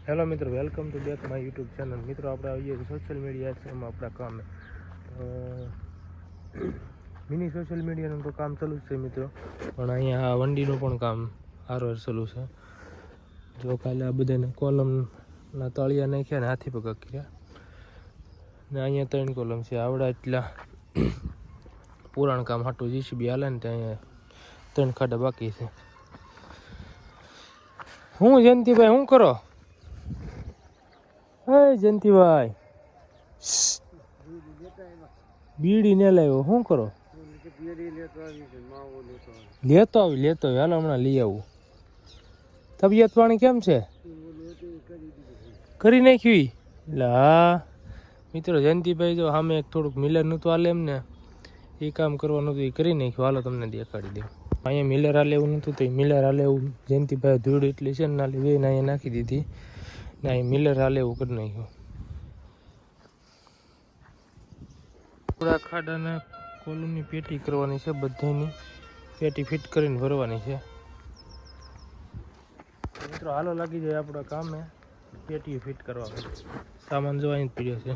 Hello મિત્રો, welcome to back my YouTube channel. મિત્રો આપણે આવીએ સોશિયલ મીડિયા એક્સમાં આપણા કામે મિની સોશિયલ મીડિયાનું તો કામ ચાલુ જ છે મિત્રો, પણ અહીંયા વંડીનું પણ કામ હારવાર ચાલુ છે. જો કાલે આ બધાને કોલમના તળિયા નાખ્યા ને હાથી પગા કર્યા ને અહીંયા 3 કોલમ છે. આવડા એટલા પુરાણ કામ હાટું જીસીબી હાલે ને ત્યાં અહીંયા 3 ખાડા બાકી છે. હું જયંતિભાઈ શું કરો? હે જયંતિભાઈ, બીડી ને લાવ્યો, શું કરો? લેતો આવી હાલો હમણાં લઈ આવું. તબિયત પાણી કેમ છે? કરી નાખ્યું? એટલે હા મિત્રો, જયંતિભાઈ જો સામે એક થોડુંક મિલર નહોતું હાલે એમને, એ કામ કરવાનું હતું, એ કરી નાખ્યું. હાલો તમને દેખાડી દઉં. અહીંયા મિલર હાલે એવું નહોતું, તો મિલર હાલે એવું જયંતિભાઈ ધૂળ એટલી છે ને નાલી વેને અહીંયા નાખી દીધી ને અહીં મિલર હાલે એવું કરી નાખ્યું. થોડા ખાડાના કોલમની પેટી કરવાની છે, બધાની પેટી ફિટ કરીને ભરવાની છે મિત્રો. હાલો લાગી જાય આપણા કામે પેટી ફિટ કરવા. સામાન જો અહીં જ પડ્યો છે.